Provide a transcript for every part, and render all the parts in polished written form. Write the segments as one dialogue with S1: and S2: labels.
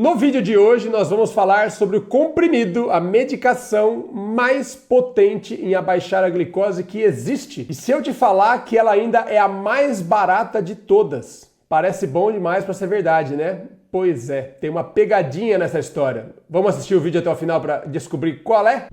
S1: No vídeo de hoje nós vamos falar sobre o comprimido, a medicação mais potente em abaixar a glicose que existe. E se eu te falar que ela ainda é a mais barata de todas? Parece bom demais para ser verdade, né? Pois é, tem uma pegadinha nessa história. Vamos assistir o vídeo até o final para descobrir qual é?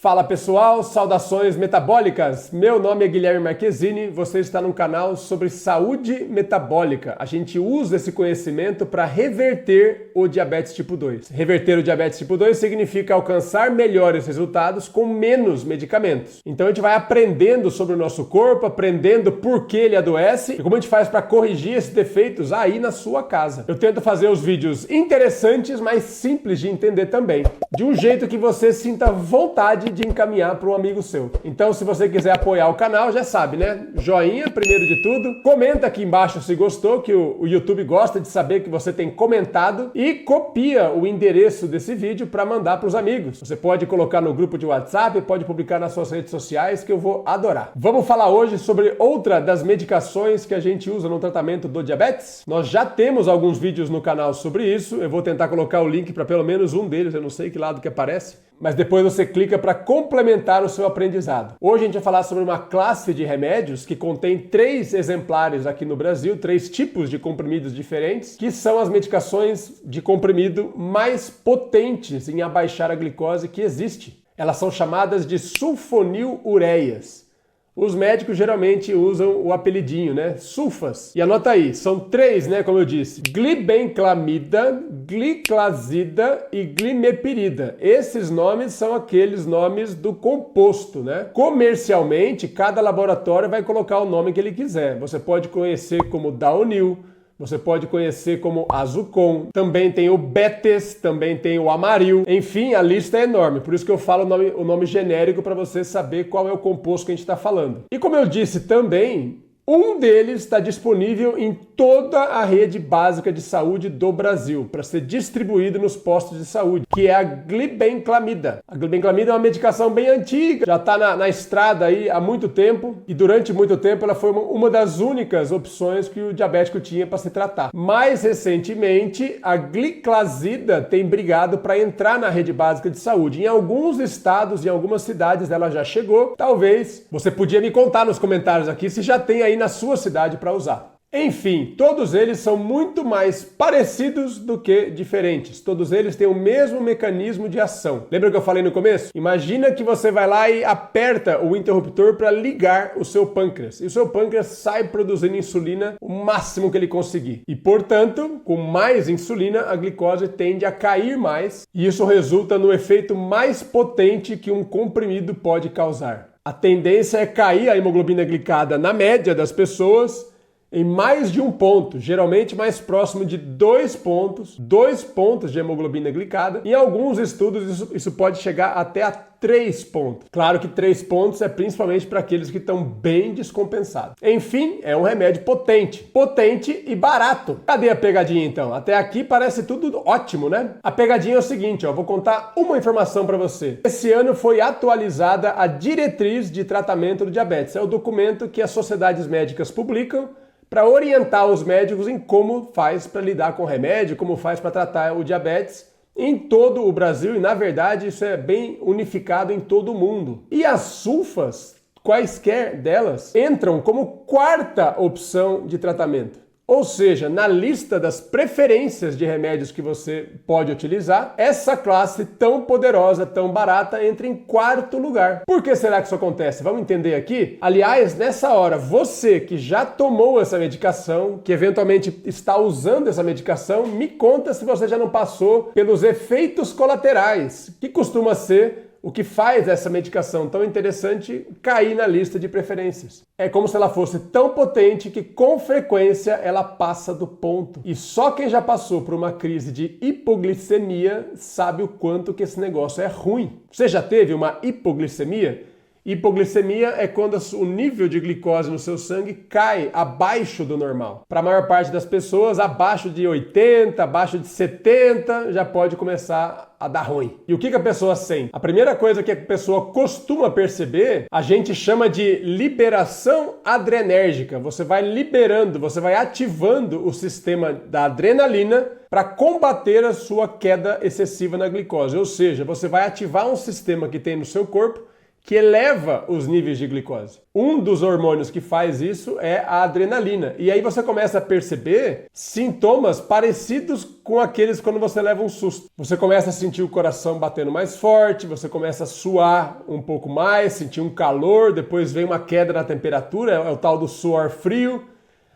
S1: Fala pessoal, saudações metabólicas! Meu nome é Guilherme Marquezini, você está num canal sobre saúde metabólica. A gente usa esse conhecimento para reverter o diabetes tipo 2. Reverter o diabetes tipo 2 significa alcançar melhores resultados com menos medicamentos. Então a gente vai aprendendo sobre o nosso corpo, aprendendo por que ele adoece e como a gente faz para corrigir esses defeitos aí na sua casa. Eu tento fazer os vídeos interessantes, mas simples de entender também. De um jeito que você sinta vontade de encaminhar para um amigo seu. Então, se você quiser apoiar o canal, já sabe, né? Joinha, primeiro de tudo. Comenta aqui embaixo se gostou, que o YouTube gosta de saber que você tem comentado. E copia o endereço desse vídeo para mandar para os amigos. Você pode colocar no grupo de WhatsApp, pode publicar nas suas redes sociais, que eu vou adorar. Vamos falar hoje sobre outra das medicações que a gente usa no tratamento do diabetes? Nós já temos alguns vídeos no canal sobre isso. Eu vou tentar colocar o link para pelo menos um deles, eu não sei que lado que aparece. Mas depois você clica para complementar o seu aprendizado. Hoje a gente vai falar sobre uma classe de remédios que contém 3 exemplares aqui no Brasil, 3 tipos de comprimidos diferentes, que são as medicações de comprimido mais potentes em abaixar a glicose que existe. Elas são chamadas de sulfonilureias. Os médicos geralmente usam o apelidinho, né? Sulfas. E anota aí, são 3, né? Como eu disse. Glibenclamida, gliclazida e glimepirida. Esses nomes são aqueles nomes do composto, né? Comercialmente, cada laboratório vai colocar o nome que ele quiser. Você pode conhecer como Daonil, você pode conhecer como Azucon, também tem o Betes, também tem o Amaril. Enfim, a lista é enorme, por isso que eu falo o nome genérico para você saber qual é o composto que a gente está falando. E como eu disse também, um deles está disponível em toda a rede básica de saúde do Brasil, para ser distribuído nos postos de saúde, que é a glibenclamida. A glibenclamida é uma medicação bem antiga, já está na estrada aí há muito tempo, e durante muito tempo ela foi uma das únicas opções que o diabético tinha para se tratar. Mais recentemente, a gliclazida tem brigado para entrar na rede básica de saúde. Em alguns estados, em algumas cidades ela já chegou. Talvez você podia me contar nos comentários aqui se já tem aí na sua cidade para usar. Enfim, todos eles são muito mais parecidos do que diferentes. Todos eles têm o mesmo mecanismo de ação. Lembra que eu falei no começo? Imagina que você vai lá e aperta o interruptor para ligar o seu pâncreas. E o seu pâncreas sai produzindo insulina o máximo que ele conseguir. E, portanto, com mais insulina, a glicose tende a cair mais. E isso resulta no efeito mais potente que um comprimido pode causar. A tendência é cair a hemoglobina glicada na média das pessoas em mais de um ponto, geralmente mais próximo de 2 pontos de hemoglobina glicada. Em alguns estudos isso pode chegar até a 3 pontos. Claro que 3 pontos é principalmente para aqueles que estão bem descompensados. Enfim, é um remédio potente e barato. Cadê a pegadinha então? Até aqui parece tudo ótimo, né? A pegadinha é o seguinte, ó, vou contar uma informação para você. Esse ano foi atualizada a diretriz de tratamento do diabetes. É o documento que as sociedades médicas publicam para orientar os médicos em como faz para lidar com o remédio, como faz para tratar o diabetes em todo o Brasil, e na verdade isso é bem unificado em todo o mundo. E as sulfas, quaisquer delas, entram como 4ª opção de tratamento. Ou seja, na lista das preferências de remédios que você pode utilizar, essa classe tão poderosa, tão barata, entra em 4º lugar. Por que será que isso acontece? Vamos entender aqui? Aliás, nessa hora, você que já tomou essa medicação, que eventualmente está usando essa medicação, me conta se você já não passou pelos efeitos colaterais, que costuma ser o que faz essa medicação tão interessante cair na lista de preferências. É como se ela fosse tão potente que com frequência ela passa do ponto. E só quem já passou por uma crise de hipoglicemia sabe o quanto que esse negócio é ruim. Você já teve uma hipoglicemia? Hipoglicemia é quando o nível de glicose no seu sangue cai abaixo do normal. Para a maior parte das pessoas, abaixo de 80, abaixo de 70, já pode começar a dar ruim. E o que a pessoa sente? A primeira coisa que a pessoa costuma perceber, a gente chama de liberação adrenérgica. Você vai liberando, você vai ativando o sistema da adrenalina para combater a sua queda excessiva na glicose. Ou seja, você vai ativar um sistema que tem no seu corpo que eleva os níveis de glicose. Um dos hormônios que faz isso é a adrenalina. E aí você começa a perceber sintomas parecidos com aqueles quando você leva um susto. Você começa a sentir o coração batendo mais forte, você começa a suar um pouco mais, sentir um calor, depois vem uma queda na temperatura, é o tal do suor frio.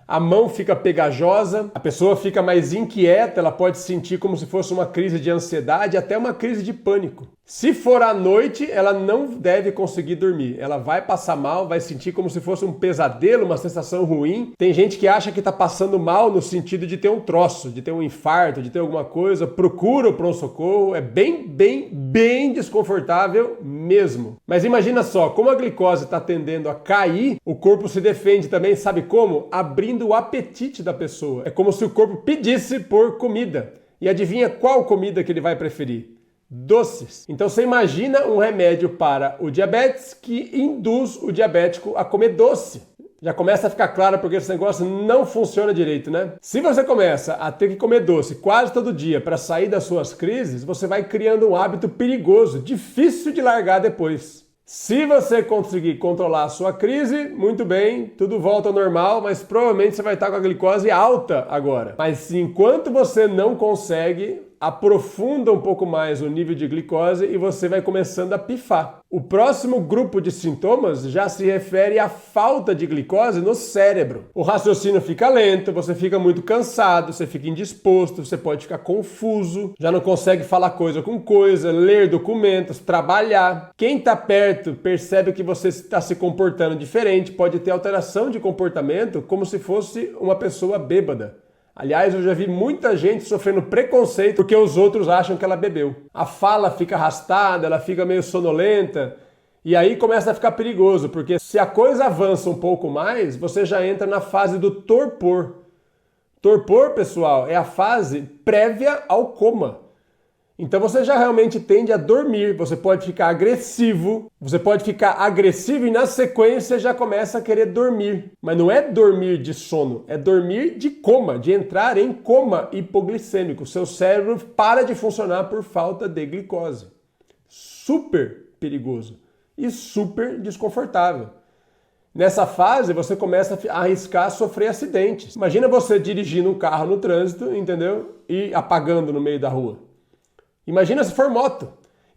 S1: A mão fica pegajosa, a pessoa fica mais inquieta, ela pode sentir como se fosse uma crise de ansiedade, até uma crise de pânico. Se for à noite, ela não deve conseguir dormir. Ela vai passar mal, vai sentir como se fosse um pesadelo, uma sensação ruim. Tem gente que acha que está passando mal no sentido de ter um troço, de ter um infarto, de ter alguma coisa. Procura o pronto-socorro, é bem desconfortável mesmo. Mas imagina só, como a glicose está tendendo a cair, o corpo se defende também, sabe como? Abrindo o apetite da pessoa. É como se o corpo pedisse por comida. E adivinha qual comida que ele vai preferir? Doces. Então você imagina um remédio para o diabetes que induz o diabético a comer doce. Já começa a ficar claro porque esse negócio não funciona direito, né? Se você começa a ter que comer doce quase todo dia para sair das suas crises, você vai criando um hábito perigoso, difícil de largar depois. Se você conseguir controlar a sua crise, muito bem, tudo volta ao normal, mas provavelmente você vai estar com a glicose alta agora. Mas enquanto você não consegue, aprofunda um pouco mais o nível de glicose e você vai começando a pifar. O próximo grupo de sintomas já se refere à falta de glicose no cérebro. O raciocínio fica lento, você fica muito cansado, você fica indisposto, você pode ficar confuso, já não consegue falar coisa com coisa, ler documentos, trabalhar. Quem está perto percebe que você está se comportando diferente, pode ter alteração de comportamento como se fosse uma pessoa bêbada. Aliás, eu já vi muita gente sofrendo preconceito porque os outros acham que ela bebeu. A fala fica arrastada, ela fica meio sonolenta e aí começa a ficar perigoso, porque se a coisa avança um pouco mais, você já entra na fase do torpor. Torpor, pessoal, é a fase prévia ao coma. Então você já realmente tende a dormir, você pode ficar agressivo e na sequência já começa a querer dormir. Mas não é dormir de sono, é dormir de coma, de entrar em coma hipoglicêmico. Seu cérebro para de funcionar por falta de glicose. Super perigoso e super desconfortável. Nessa fase você começa a arriscar sofrer acidentes. Imagina você dirigindo um carro no trânsito, entendeu? E apagando no meio da rua. Imagina se for moto,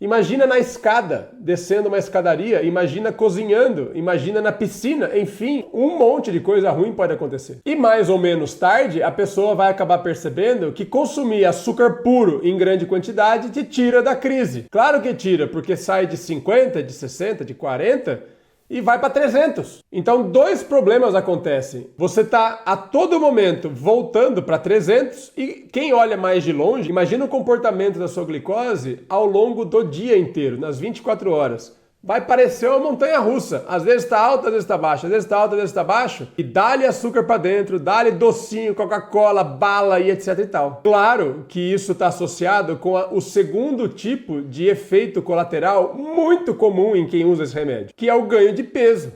S1: imagina na escada, descendo uma escadaria, imagina cozinhando, imagina na piscina, enfim, um monte de coisa ruim pode acontecer. E mais ou menos tarde, a pessoa vai acabar percebendo que consumir açúcar puro em grande quantidade te tira da crise. Claro que tira, porque sai de 50, de 60, de 40 e vai para 300. Então, dois problemas acontecem. Você está a todo momento voltando para 300 e quem olha mais de longe, imagina o comportamento da sua glicose ao longo do dia inteiro, nas 24 horas. Vai parecer uma montanha-russa. Às vezes está alta, às vezes está baixa, às vezes está alta, às vezes está baixo. E dá-lhe açúcar para dentro, dá-lhe docinho, Coca-Cola, bala e etc e tal. Claro que isso está associado com o segundo tipo de efeito colateral muito comum em quem usa esse remédio, que é o ganho de peso.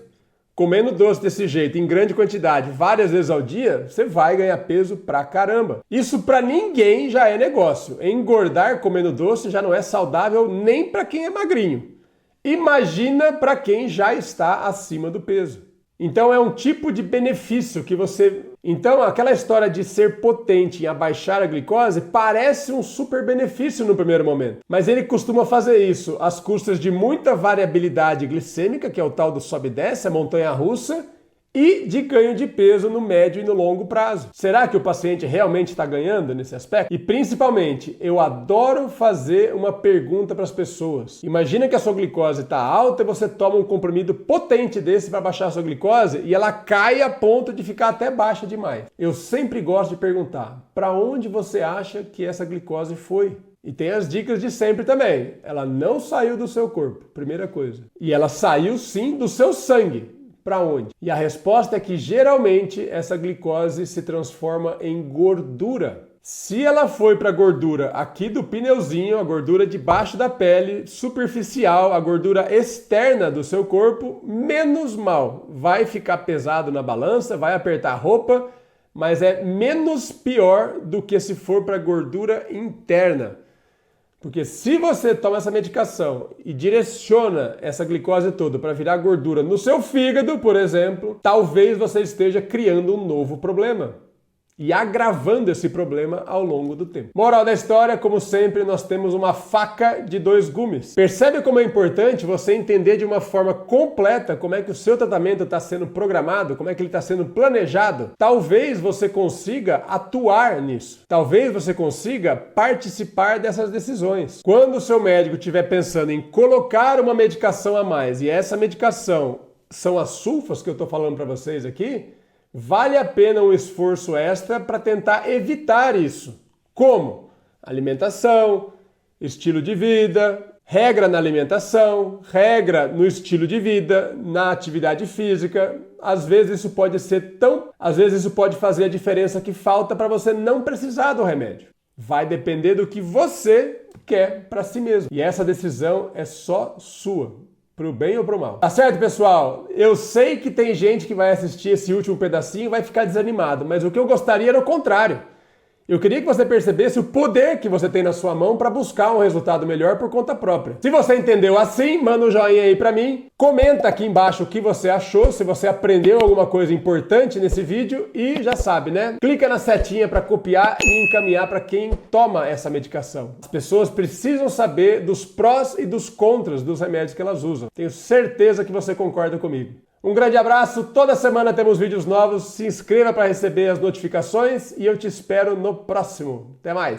S1: Comendo doce desse jeito, em grande quantidade, várias vezes ao dia, você vai ganhar peso pra caramba. Isso pra ninguém já é negócio. Engordar comendo doce já não é saudável nem pra quem é magrinho. Imagina para quem já está acima do peso. Então é um tipo de benefício que você... Então aquela história de ser potente em abaixar a glicose parece um super benefício no primeiro momento. Mas ele costuma fazer isso às custas de muita variabilidade glicêmica, que é o tal do sobe e desce, a montanha-russa, e de ganho de peso no médio e no longo prazo. Será que o paciente realmente está ganhando nesse aspecto? E principalmente, eu adoro fazer uma pergunta para as pessoas. Imagina que a sua glicose está alta e você toma um comprimido potente desse para baixar a sua glicose e ela cai a ponto de ficar até baixa demais. Eu sempre gosto de perguntar, para onde você acha que essa glicose foi? E tem as dicas de sempre também. Ela não saiu do seu corpo, primeira coisa. E ela saiu sim do seu sangue. Para onde? E a resposta é que geralmente essa glicose se transforma em gordura. Se ela foi para a gordura aqui do pneuzinho, a gordura debaixo da pele, superficial, a gordura externa do seu corpo, menos mal. Vai ficar pesado na balança, vai apertar a roupa, mas é menos pior do que se for para a gordura interna. Porque se você toma essa medicação e direciona essa glicose toda para virar gordura no seu fígado, por exemplo, talvez você esteja criando um novo problema e agravando esse problema ao longo do tempo. Moral da história, como sempre, nós temos uma faca de dois gumes. Percebe como é importante você entender de uma forma completa como é que o seu tratamento está sendo programado, como é que ele está sendo planejado? Talvez você consiga atuar nisso. Talvez você consiga participar dessas decisões. Quando o seu médico estiver pensando em colocar uma medicação a mais, e essa medicação são as sulfas que eu estou falando para vocês aqui, vale a pena um esforço extra para tentar evitar isso. Como? Alimentação, estilo de vida, regra na alimentação, regra no estilo de vida, na atividade física. Às vezes isso pode fazer a diferença que falta para você não precisar do remédio. Vai depender do que você quer para si mesmo. E essa decisão é só sua. Pro bem ou pro mal. Tá certo, pessoal? Eu sei que tem gente que vai assistir esse último pedacinho e vai ficar desanimado, mas o que eu gostaria era o contrário. Eu queria que você percebesse o poder que você tem na sua mão para buscar um resultado melhor por conta própria. Se você entendeu assim, manda um joinha aí para mim, comenta aqui embaixo o que você achou, se você aprendeu alguma coisa importante nesse vídeo e já sabe, né? Clica na setinha para copiar e encaminhar para quem toma essa medicação. As pessoas precisam saber dos prós e dos contras dos remédios que elas usam. Tenho certeza que você concorda comigo. Um grande abraço, toda semana temos vídeos novos, se inscreva para receber as notificações e eu te espero no próximo. Até mais!